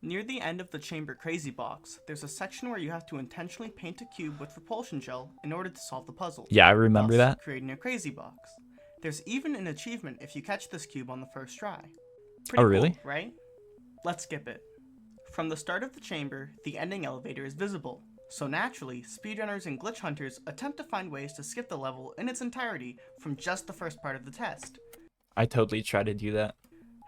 Near the end of the chamber crazy box, there's a section where you have to intentionally paint a cube with repulsion gel in order to solve the puzzle. Yeah, I remember thus that. creating a crazy box. There's even an achievement if you catch this cube on the first try. Oh, Pretty really? cool, right? Let's skip it. From the start of the chamber, the ending elevator is visible. So naturally, speedrunners and glitch hunters attempt to find ways to skip the level in its entirety from just the first part of the test. I totally try to do that.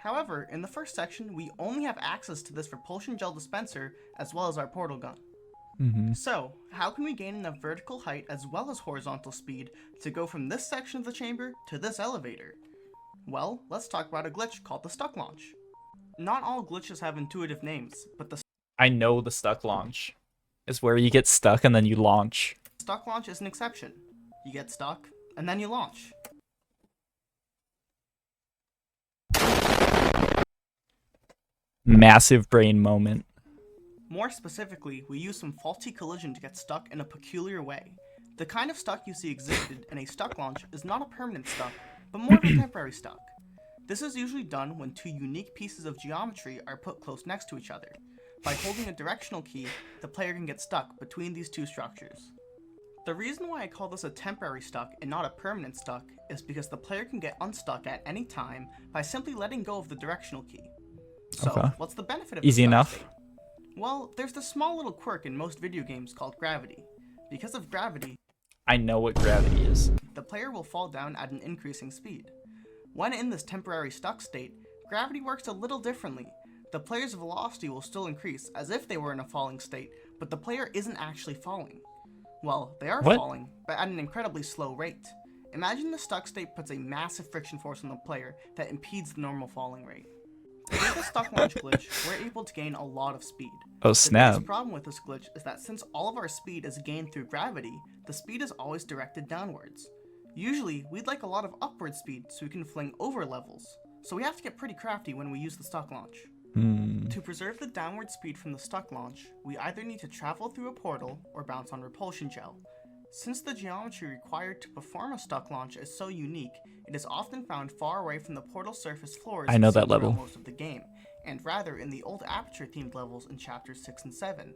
However, in the first section, we only have access to this repulsion gel dispenser as well as our portal gun. So, how can we gain enough vertical height as well as horizontal speed to go from this section of the chamber to this elevator? Well, let's talk about a glitch called the stuck launch. Not all glitches have intuitive names, but the I know the stuck launch. It's where you get stuck and then you launch. stuck launch is an exception. You get stuck, and then you launch. Massive brain moment. More specifically, we use some faulty collision to get stuck in a peculiar way. The kind of stuck you see exhibited in a stuck launch is not a permanent stuck, but more of a temporary stuck. This is usually done when two unique pieces of geometry are put close next to each other. By holding a directional key, the player can get stuck between these two structures. The reason why I call this a temporary stuck and not a permanent stuck is because the player can get unstuck at any time by simply letting go of the directional key. So, Okay. what's the benefit of Easy the stuck enough. state? Well, there's this small little quirk in most video games called gravity. Because of gravity, I know what gravity is. the player will fall down at an increasing speed. When in this temporary stuck state, gravity works a little differently. The player's velocity will still increase as if they were in a falling state, but the player isn't actually falling. Well, they are What? falling, but at an incredibly slow rate. Imagine the stuck state puts a massive friction force on the player that impedes the normal falling rate. With the stuck launch glitch, we're able to gain a lot of speed. Oh, The snap. biggest problem with this glitch is that since all of our speed is gained through gravity, the speed is always directed downwards. Usually, we'd like a lot of upward speed so we can fling over levels, so we have to get pretty crafty when we use the stuck launch. To preserve the downward speed from the stuck launch, we either need to travel through a portal or bounce on repulsion gel. Since the geometry required to perform a stuck launch is so unique, it is often found far away from the portal surface floors I know that seen throughout level. most of the game, and rather in the old Aperture themed levels in chapters 6 and 7.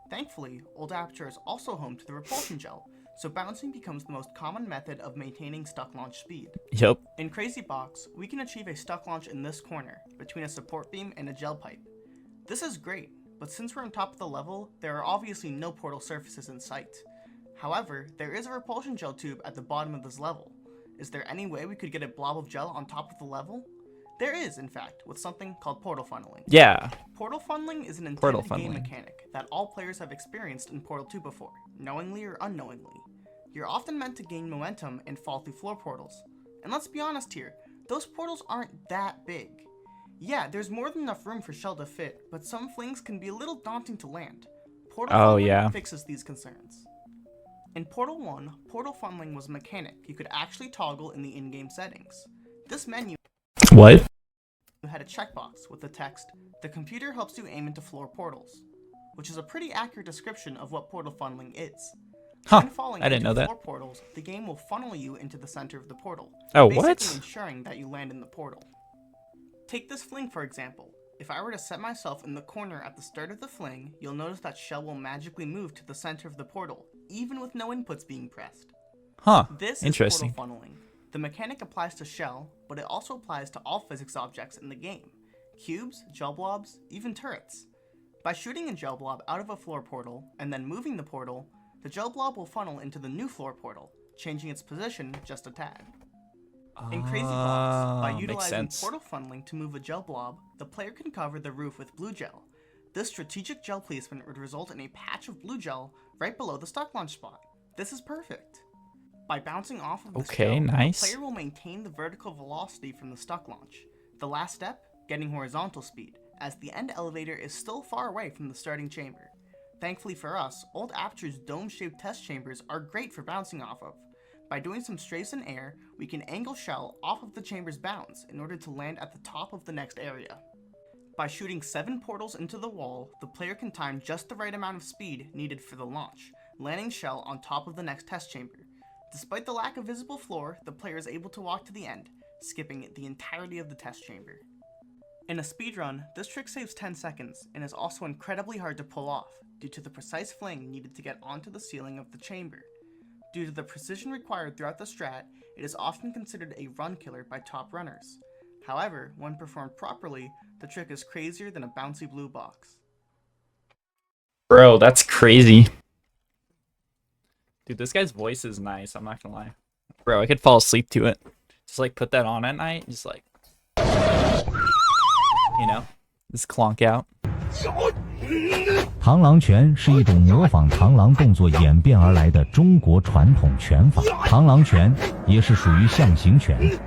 Thankfully, old Aperture is also home to the repulsion gel, so bouncing becomes the most common method of maintaining stuck launch speed. Yep. In Crazy Box, we can achieve a stuck launch in this corner, between a support beam and a gel pipe. This is great, but since we're on top of the level, there are obviously no portal surfaces in sight. However, there is a repulsion gel tube at the bottom of this level. Is there any way we could get a blob of gel on top of the level? There is, in fact, with something called portal funneling. Yeah. Portal funneling is an Portal intended game funneling. mechanic that all players have experienced in Portal 2 before, knowingly or unknowingly. You're often meant to gain momentum and fall through floor portals. And let's be honest here, those portals aren't that big. Yeah, there's more than enough room for Shell to fit, but some flings can be a little daunting to land. Portal Oh, funneling yeah. fixes these concerns. In Portal 1, portal funneling was a mechanic you could actually toggle in the in-game settings. This menu What? had a checkbox with the text, "The computer helps you aim into floor portals," which is a pretty accurate description of what portal funneling is. Huh. When falling I didn't into know that. floor portals, the game will funnel you into the center of the portal, Oh, basically what? ensuring that you land in the portal. Take this fling for example. If I were to set myself in the corner at the start of the fling, you'll notice that Shell will magically move to the center of the portal, even with no inputs being pressed. Huh. This Interesting. is portal funneling. The mechanic applies to Shell, but it also applies to all physics objects in the game. Cubes, gel blobs, even turrets. By shooting a gel blob out of a floor portal, and then moving the portal, the gel blob will funnel into the new floor portal, changing its position just a tad. In Crazy Box, by Makes utilizing sense. portal funneling to move a gel blob, the player can cover the roof with blue gel. This strategic gel placement would result in a patch of blue gel right below the stuck launch spot. This is perfect. By bouncing off of this Okay, gel, nice. the player will maintain the vertical velocity from the stuck launch. The last step, getting horizontal speed, as the end elevator is still far away from the starting chamber. Thankfully for us, old Aperture's dome-shaped test chambers are great for bouncing off of. By doing some strays in air, we can angle Shell off of the chamber's bounds in order to land at the top of the next area. By shooting 7 portals into the wall, the player can time just the right amount of speed needed for the launch, landing Shell on top of the next test chamber. Despite the lack of visible floor, the player is able to walk to the end, skipping the entirety of the test chamber. In a speedrun, this trick saves 10 seconds and is also incredibly hard to pull off due to the precise fling needed to get onto the ceiling of the chamber. Due to the precision required throughout the strat, it is often considered a run killer by top runners. However, when performed properly, the trick is crazier than a bouncy blue box. Bro, that's crazy. Dude, this guy's voice is nice, I'm not gonna lie. Bro, I could fall asleep to it. Just like put that on at night, just like, you know, just clonk out. 螳螂拳是一种模仿螳螂动作演变而来的中国传统拳法，螳螂拳也是属于象形拳。